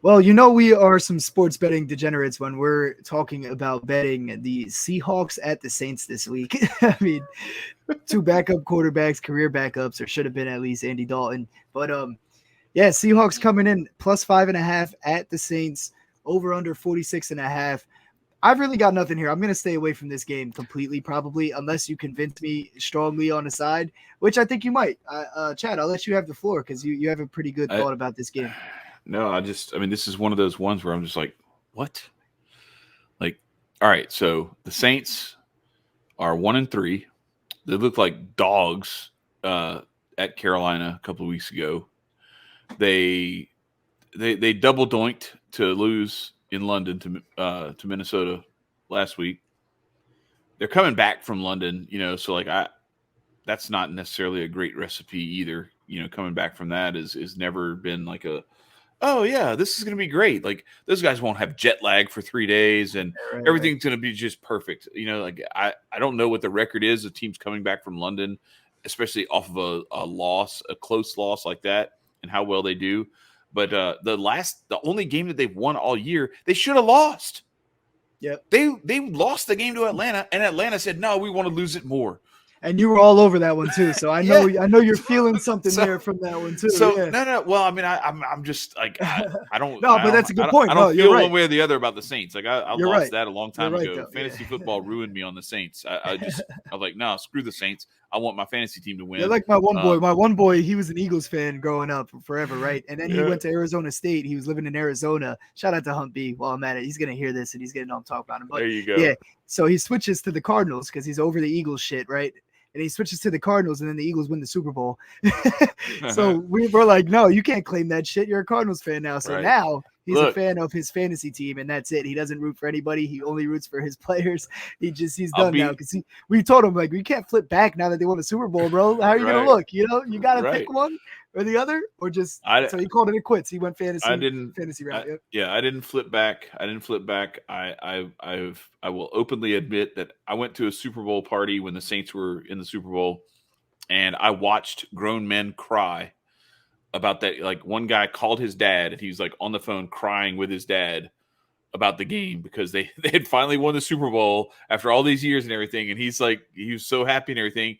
Well, we are some sports betting degenerates when we're talking about betting the Seahawks at the Saints this week. I mean, two backup quarterbacks, career backups, or should have been at least Andy Dalton. But yeah, Seahawks coming in plus 5.5 at the Saints, over under 46.5. I've really got nothing here. I'm going to stay away from this game completely, probably, unless you convince me strongly on the side, which I think you might. Chad, I'll let you have the floor because you have a pretty good thought about this game. No, this is one of those ones where I'm just like, what? Like, all right, so the Saints are 1-3. They look like dogs at Carolina a couple of weeks ago. They double doinked to lose in London to Minnesota last week. They're coming back from London, so like that's not necessarily a great recipe either. Coming back from that is never been like oh yeah, this is going to be great. Like those guys won't have jet lag for 3 days and everything's going to be just perfect. Like I don't know what the record is of teams coming back from London, especially off of a close loss like that, and how well they do. But the only game that they've won all year, they should have lost. Yep. They lost the game to Atlanta, and Atlanta said, no, we want to lose it more. And you were all over that one too, so I know you're feeling something there from that one too. So no. Well, I mean, I'm just like I don't. No, but that's a good point. I don't feel one way or the other about the Saints. Like I lost that a long time ago. Though. Fantasy football ruined me on the Saints. I was like, no, screw the Saints. I want my fantasy team to win. Yeah, like my one boy. My one boy, he was an Eagles fan growing up forever, right? And then he went to Arizona State. He was living in Arizona. Shout out to Hunt B while I'm at it. He's gonna hear this and he's gonna know I'm talking about him. But there you go. Yeah. So he switches to the Cardinals because he's over the Eagles shit, right? And he switches to the Cardinals, and then the Eagles win the Super Bowl. So we were like, no, you can't claim that shit. You're a Cardinals fan now. So now he's a fan of his fantasy team, and that's it. He doesn't root for anybody. He only roots for his players. He's done now because we told him, like, we can't flip back now that they won the Super Bowl, bro. How are you going to look? You got to pick one or the other, or just so he called it a quits. He went fantasy route. I didn't flip back. I will openly admit that I went to a Super Bowl party when the Saints were in the Super Bowl, and I watched grown men cry about that. Like one guy called his dad, and he was like on the phone crying with his dad about the game because they had finally won the Super Bowl after all these years and everything. And he was so happy and everything.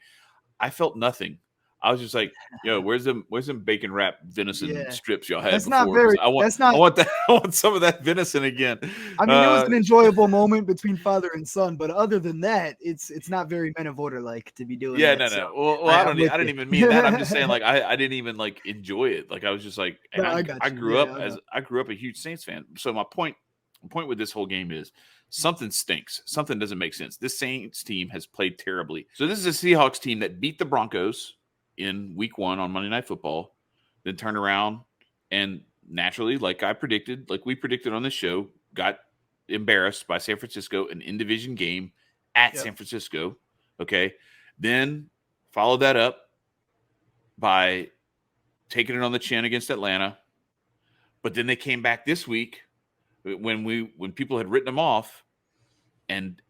I felt nothing. I was just like, where's them bacon wrapped venison strips y'all had that's before? Not very, I want that. I want some of that venison again. I mean, it was an enjoyable moment between father and son, but other than that, it's not very Men of Order like to be doing. Yeah, that, no. So well, I didn't even mean that. I'm just saying, like, I didn't even like enjoy it. Like, I was just like, I grew up a huge Saints fan. So my point with this whole game is something stinks. Something doesn't make sense. This Saints team has played terribly. So this is a Seahawks team that beat the Broncos in week 1 on Monday Night Football, then turned around and naturally, like we predicted on this show, got embarrassed by San Francisco, an in-division game at San Francisco. Okay. Then followed that up by taking it on the chin against Atlanta. But then they came back this week when people had written them off and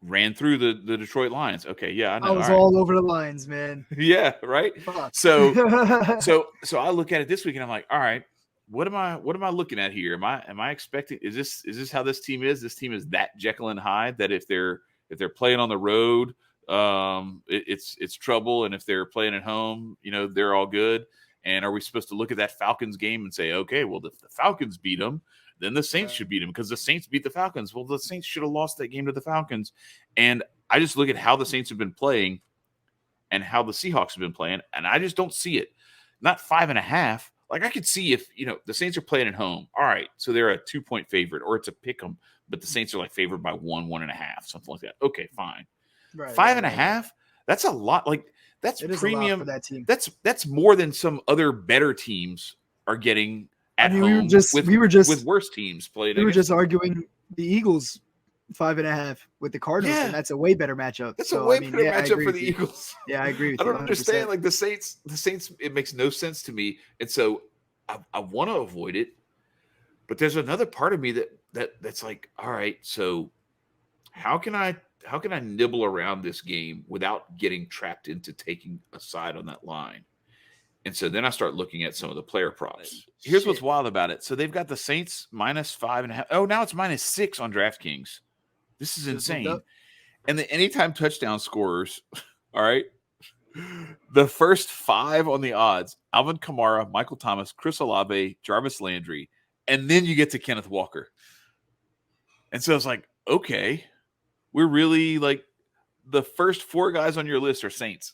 ran through the Detroit Lions. Okay, yeah, I know. I was all over the Lions, man. Yeah, right. Fuck. So I look at it this week and I'm like, all right, what am I looking at here? Am I expecting? Is this how this team is? This team is that Jekyll and Hyde that if they're playing on the road, it's trouble, and if they're playing at home, they're all good. And are we supposed to look at that Falcons game and say, okay, well, if the Falcons beat them, then the Saints should beat them because the Saints beat the Falcons. Well, the Saints should have lost that game to the Falcons. And I just look at how the Saints have been playing and how the Seahawks have been playing, and I just don't see it. Not 5.5. Like I could see if, the Saints are playing at home. All right, so they're a 2-point favorite, or it's a pick 'em, but the Saints are like favored by 1.5, something like that. Okay, fine. Right, 5.5. That's a lot. Like that's premium. For that team. That's more than some other better teams are getting. We were just with worse teams played. We were just arguing the Eagles 5.5 with the Cardinals, and that's a way better matchup. That's a way better matchup for the Eagles. Yeah, I agree with you. I don't understand. Like the Saints, it makes no sense to me, and so I want to avoid it. But there's another part of me that's like, all right, so how can I nibble around this game without getting trapped into taking a side on that line? And so then I start looking at some of the player props. Here's what's wild about it. So they've got the Saints -5.5. Oh, now it's -6 on DraftKings. This is insane. And the anytime touchdown scorers, all right, the first 5 on the odds, Alvin Kamara, Michael Thomas, Chris Olave, Jarvis Landry, and then you get to Kenneth Walker. And so it's like, okay, we're really like the first 4 guys on your list are Saints.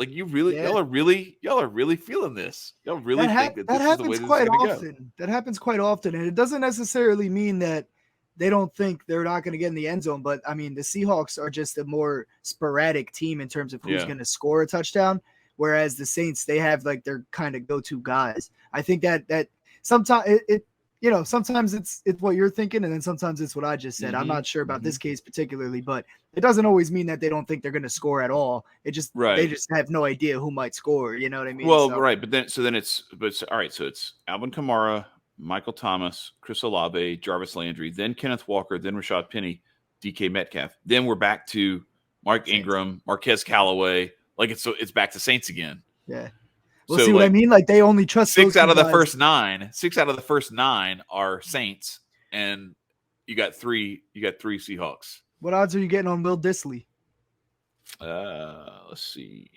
Like y'all are really feeling this. Y'all really think that this is the way this is going to go. That happens quite often, and it doesn't necessarily mean that they don't think they're not going to get in the end zone. But I mean, the Seahawks are just a more sporadic team in terms of who's going to score a touchdown, whereas the Saints, they have like their kind of go-to guys. I think that sometimes sometimes it's what you're thinking, and then sometimes it's what I just said. I'm not sure about this case particularly, but it doesn't always mean that they don't think they're going to score at all. It just they just have no idea who might score. You know what I mean? Well, right, but then it's all right. So it's Alvin Kamara, Michael Thomas, Chris Olave, Jarvis Landry, then Kenneth Walker, then Rashad Penny, DK Metcalf. Then we're back to Mark Ingram, Marquez Callaway. Like it's back to Saints again. Yeah. Well, so see what I mean? Like they only trust 6 out of the first 9. 6 out of the first 9 are Saints, and you got 3 Seahawks. What odds are you getting on Will Dissly? Let's see.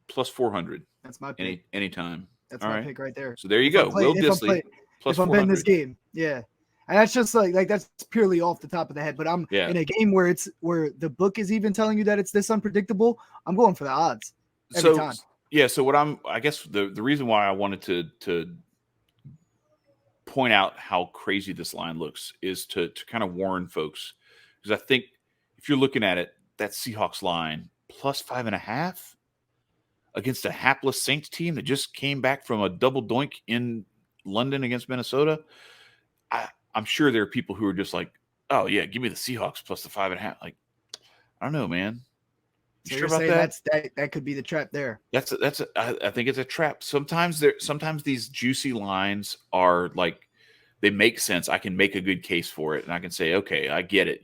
Plus 400. That's my pick. Anytime. That's my pick right there. So there you go. Will Dissly. If I'm betting this game, yeah. And that's just like that's purely off the top of the head. But I'm in a game where the book is even telling you that it's this unpredictable. I'm going for the odds every time. Yeah, so I guess the reason why I wanted to point out how crazy this line looks is to kind of warn folks, because I think if you're looking at it, that Seahawks line plus 5.5 against a hapless Saints team that just came back from a double doink in London against Minnesota, I'm sure there are people who are just like, oh yeah, give me the Seahawks plus the 5.5. Like, I don't know, man. So you're saying that could be the trap there. I think it's a trap. Sometimes these juicy lines are like, they make sense. I can make a good case for it, and I can say, okay, I get it.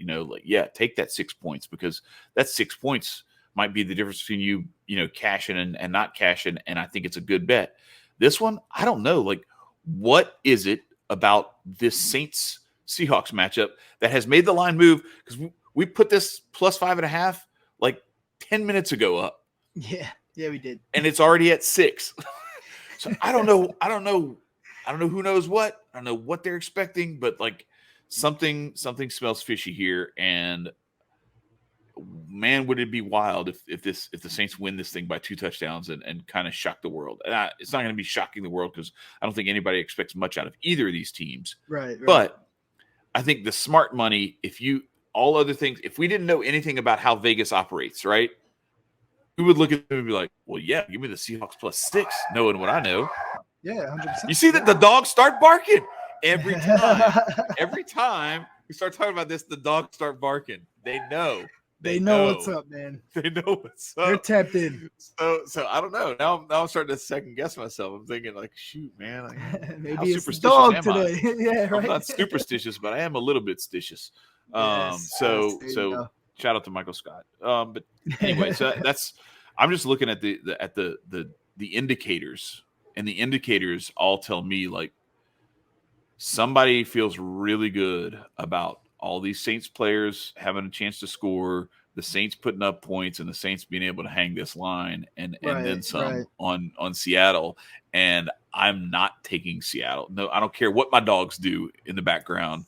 Take that 6 points, because that 6 points might be the difference between you cashing and not cashing. And I think it's a good bet. This one, I don't know. Like, what is it about this Saints Seahawks matchup that has made the line move? Because we put this plus 5.5 like 10 minutes ago up. Yeah, we did. And it's already at 6. So I don't know who knows what. I don't know what they're expecting, but like something smells fishy here. And man, would it be wild if the Saints win this thing by 2 touchdowns and kind of shock the world. And it's not going to be shocking the world, because I don't think anybody expects much out of either of these teams. Right. But I think the smart money, if we didn't know anything about how Vegas operates, right? We would look at them and be like, well, yeah, give me the Seahawks plus 6, knowing what I know. Yeah, 100%. You see that the dogs start barking every time. Every time we start talking about this, the dogs start barking. They know. They know what's up, man. They know what's up. They're tapped in. So I don't know. Now I'm starting to second guess myself. I'm thinking like, shoot, man. Maybe it's the dog today. Yeah, right. I'm not superstitious, but I am a little bit stitious. So shout out to Michael Scott. But anyway, so I'm just looking at the indicators, and the indicators all tell me like somebody feels really good about all these Saints players having a chance to score, the Saints putting up points, and the Saints being able to hang this line and then some on Seattle. And I'm not taking Seattle. No, I don't care what my dogs do in the background.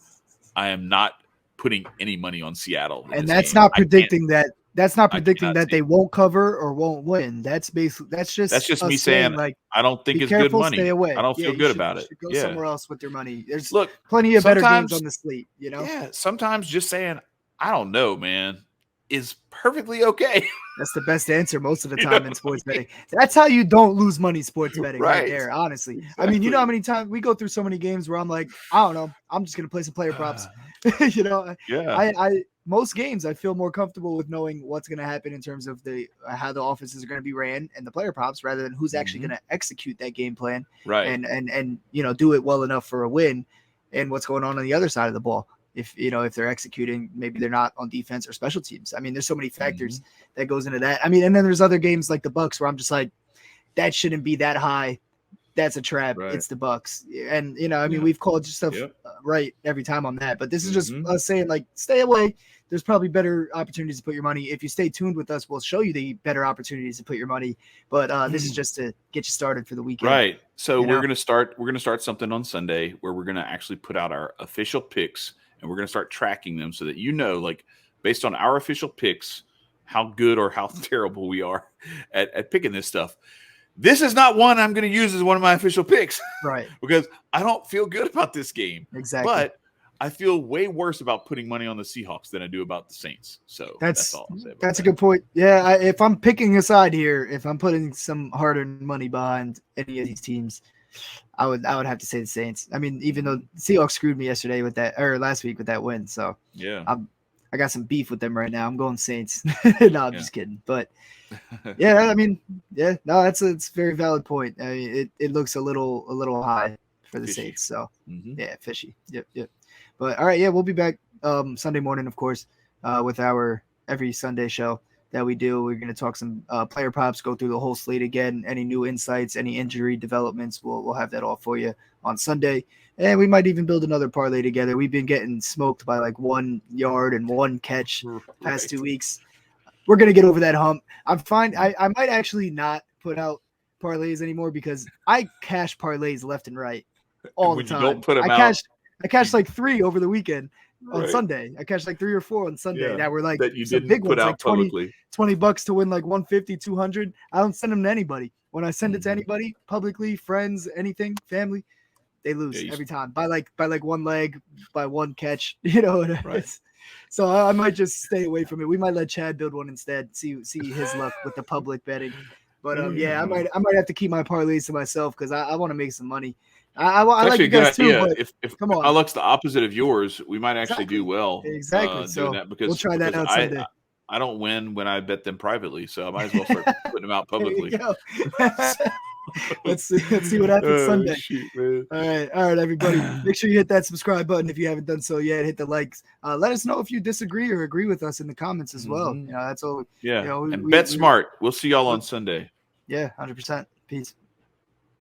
I am not putting any money on Seattle. And that's not predicting that. That's not predicting that they won't cover or won't win. That's just me saying like, I don't think it's good money. Stay away. I don't feel good about it. Go somewhere else with your money. There's plenty of better games on the slate. Yeah, sometimes just saying I don't know, man, is perfectly okay. That's the best answer most of the time in sports betting. That's how you don't lose money sports betting right there, honestly. Exactly. I mean, you know how many times we go through so many games where I'm like, I don't know, I'm just gonna play some player props. Most games I feel more comfortable with knowing what's going to happen in terms of how the offenses are going to be ran and the player props, rather than who's actually going to execute that game plan, right? And do it well enough for a win, and what's going on the other side of the ball. If they're executing, maybe they're not on defense or special teams. I mean, there's so many factors that goes into that. I mean, and then there's other games like the Bucks where I'm just like, that shouldn't be that high. That's a trap. Right. It's the Bucks. And, I mean, we've called stuff right every time on that. But this is just us saying, like, stay away. There's probably better opportunities to put your money. If you stay tuned with us, we'll show you the better opportunities to put your money. But this is just to get you started for the weekend. Right. So we're going to start something on Sunday where we're going to actually put out our official picks, and we're going to start tracking them so that like, based on our official picks, how good or how terrible we are at picking this stuff. This is not one I'm going to use as one of my official picks. Right. Because I don't feel good about this game. Exactly. But I feel way worse about putting money on the Seahawks than I do about the Saints. So that's all I'll say about that's a good point. Yeah, if I'm picking a side here, if I'm putting some hard-earned money behind any of these teams, I would have to say the Saints. I mean, even though Seahawks screwed me yesterday with that, or last week with that win. So yeah, I got some beef with them right now. I'm going Saints. No, I'm just kidding. But yeah, I mean, no, it's a very valid point. I mean, it looks a little high for the fishy. Saints. So yeah, fishy. Yep. But all right, yeah, we'll be back Sunday morning, of course, with our every Sunday show that we do. We're going to talk some player props, go through the whole slate again, any new insights, any injury developments. We'll have that all for you on Sunday. And we might even build another parlay together. We've been getting smoked by like 1 yard and 1 catch past 2 weeks. We're going to get over that hump. I'm fine. I might actually not put out parlays anymore because I cash parlays left and right all the time. You don't put them out. I cashed like 3 over the weekend on Sunday. I cashed like 3 or 4 on Sunday. That were like that you some didn't big put ones, out like publicly. $20 to win like 150, 200. I don't send them to anybody. When I send it to anybody publicly, friends, anything, family, they lose every time by like 1 leg, by 1 catch. So I might just stay away from it. We might let Chad build one instead. See his luck with the public betting. But I might have to keep my parlays to myself because I want to make some money. I like you guys too. But if come on, my luck's the opposite of yours, we might actually do well. Exactly. So doing that because we'll try that out Sunday. I don't win when I bet them privately, so I might as well start putting them out publicly. Let's see what happens Sunday. Shoot, man. All right, everybody. Make sure you hit that subscribe button if you haven't done so yet. Hit the likes. Let us know if you disagree or agree with us in the comments as well. That's all. Yeah, and bet smart. We'll see y'all on Sunday. Yeah, 100%. Peace.